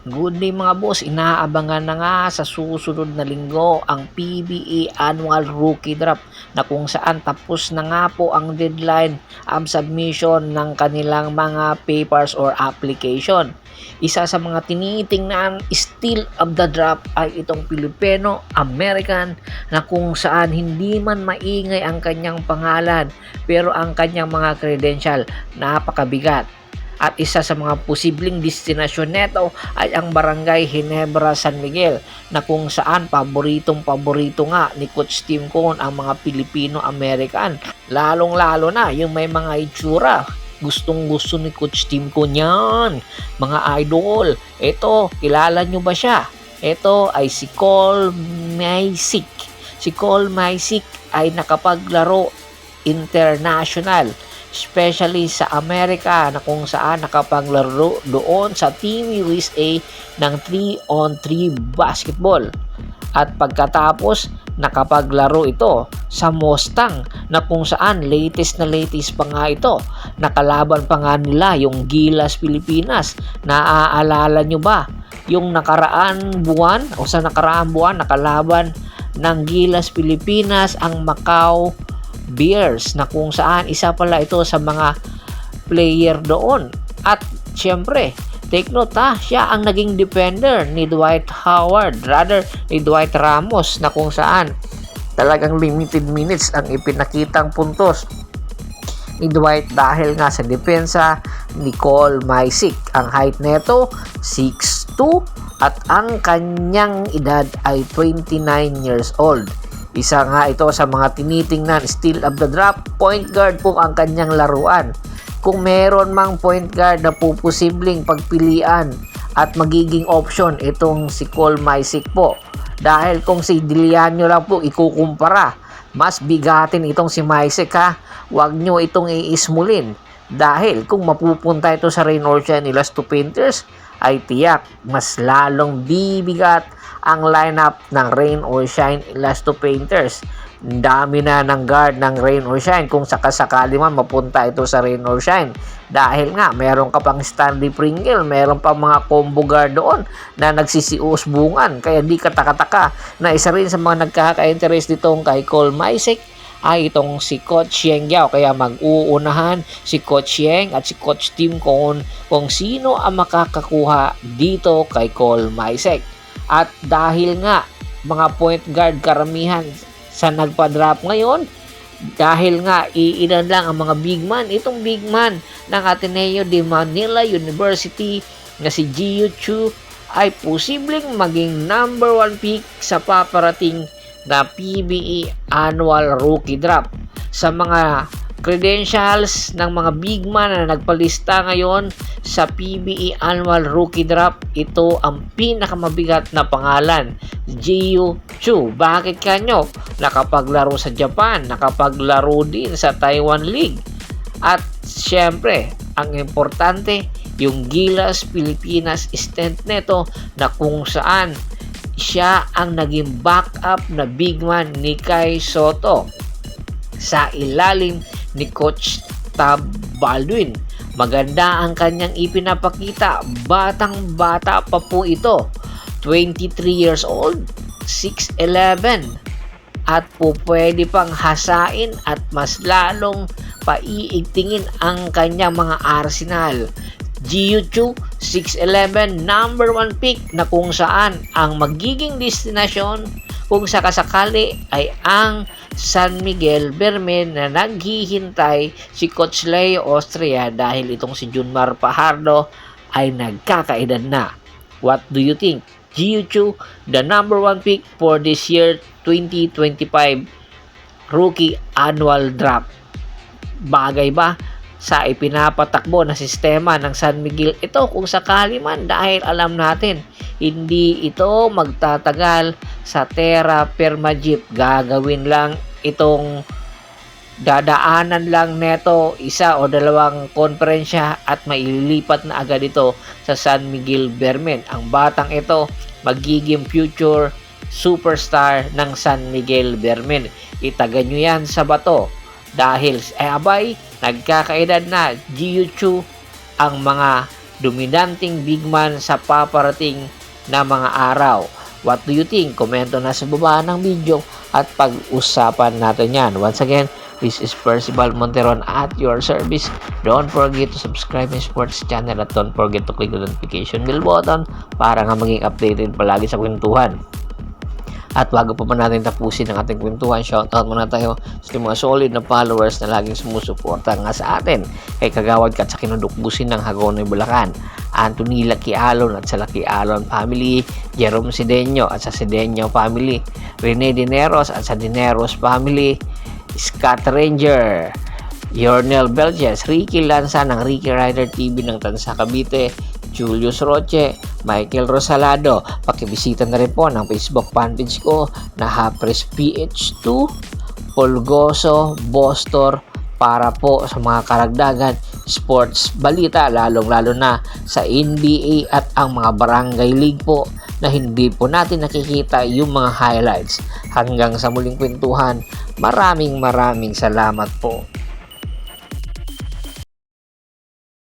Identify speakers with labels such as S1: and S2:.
S1: Good day mga boss, inaabangan na nga sa susunod na linggo ang PBA Annual Rookie Draft na kung saan tapos na nga po ang deadline ang submission ng kanilang mga papers or application. Isa sa mga tinitingnan still of the draft ay itong Filipino-American na kung saan hindi man maingay ang kanyang pangalan pero ang kanyang mga credential napakabigat. At isa sa mga posibleng destinasyon neto ay ang Barangay Ginebra, San Miguel na kung saan paborito nga ni Coach Tim Cone ang mga Filipino-American. Lalong-lalo na yung may mga itsura. Gustong-gusto ni Coach Tim Cone yan. Mga idol. Ito, kilala nyo ba siya? Ito ay si Cole Maisic. Si Cole Maisic ay nakapaglaro international, especially sa Amerika na kung saan nakapaglaro doon sa Team USA ng 3-on-3 basketball. At pagkatapos nakapaglaro ito sa Mustang na kung saan latest pa nga ito. Nakalaban pa nga nila yung Gilas Pilipinas. Naaalala nyo ba? Yung nakaraang buwan o sa nakaraang buwan nakalaban ng Gilas Pilipinas ang Macau Bears na kung saan isa pala ito sa mga player doon. At syempre, take note siya ang naging defender ni Dwight Ramos na kung saan talagang limited minutes ang ipinakitang puntos ni Dwight dahil nga sa depensa ni Cole Maisic. Ang height neto 6'2" at ang kanyang edad ay 29 years old. Isa nga ito sa mga tinitingnan still of the draft. Point guard po ang kanyang laruan. Kung meron mang point guard na po posibleng pagpilian at magiging option itong si Cole Maisic po. Dahil kung si Diliano lang po ikukumpara, mas bigatin itong si Maisic ha. Huwag nyo itong iismulin. Dahil kung mapupunta ito sa Rain or Shine ni Las Two Painters, ay tiyak mas lalong bibigat ang lineup ng Rain or Shine Las Two Painters. Dami na ng guard ng Rain or Shine kung sakasakali man mapunta ito sa Rain or Shine. Dahil nga, meron ka pang Stanley Pringle, meron pa mga combo guard doon na nagsisiusbungan. Kaya di katakataka na isa rin sa mga nagkaka-interest ditong kay Cole Maisic ay itong si Coach Yeng Yao. Kaya mag-uunahan si Coach Yeng at si Coach Tim Cone kung sino ang makakakuha dito kay Cole Maisic. At dahil nga mga point guard karamihan sa nagpa-drop ngayon, dahil nga iilan lang ang mga big man, itong big man ng Ateneo de Manila University na si Jiu Chu ay posibleng maging number 1 pick sa paparating na PBA Annual Rookie Draft. Sa mga credentials ng mga big man na nagpalista ngayon sa PBA Annual Rookie Draft, ito ang pinakamabigat na pangalan, Jiu Chu. Bakit kanyo? Nakapaglaro sa Japan, nakapaglaro din sa Taiwan League. At syempre, ang importante, yung Gilas Pilipinas stint neto na kung saan siya ang naging backup na big man ni Kai Soto sa ilalim ni Coach Tab Baldwin. Maganda ang kanyang ipinapakita. Batang-bata pa po ito. 23 years old, 6'11". At po pwede pang hasain at mas lalong paiigtingin ang kanyang mga arsenal. Jiu Chu, 6'11", number 1 pick na kung saan ang magiging destinasyon kung sakasakali ay ang San Miguel Bermen na naghihintay si Coach Leo Austria dahil itong si Junmar Fajardo ay nagkakaedad na. What do you think? Jiu Chu, the number 1 pick for this year 2025 Rookie Annual Draft. Bagay ba sa ipinapatakbo na sistema ng San Miguel ito kung sakali man, dahil alam natin hindi ito magtatagal sa Terra Firma Jeep. Gagawin lang itong dadaanan lang neto 1 o 2 konferensya at maililipat na agad ito sa San Miguel Bermen. Ang batang ito magiging future superstar ng San Miguel Bermen. Itagan nyo yan sa bato dahil abay nagkakaedad na. Jiu Chu ang mga dominanting big man sa paparating na mga araw. What do you think? Komento na sa baba ng video at pag-usapan natin yan. Once again, this is Percival Monteron at your service. Don't forget to subscribe my sports channel at don't forget to click the notification bell button para nga maging updated palagi sa kwentuhan. At bago pa natin tapusin ang ating kwentuhan, shoutout muna tayo sa mga solid na followers na laging sumusuporta nga sa atin. Kay Kagawad Kat sa kinudukbusin ng Hagonoy, Bulacan, Anthony Laquialon at sa Laquialon family, Jerome Sideño at sa Sideño family, Rene Dineros at sa Dineros family, Scott Ranger, Yornel Belges, Ricky Lanza ng Ricky Rider TV ng Tansa Cavite, Julius Roche, Michael Rosalado. Pakibisita na rin po ng Facebook fanpage ko na Hapres PH2, Pulgoso, Bostor para po sa mga karagdagan sports balita, lalong-lalo na sa NBA at ang mga barangay league po na hindi po natin nakikita yung mga highlights. Hanggang sa muling kwentuhan, maraming salamat po.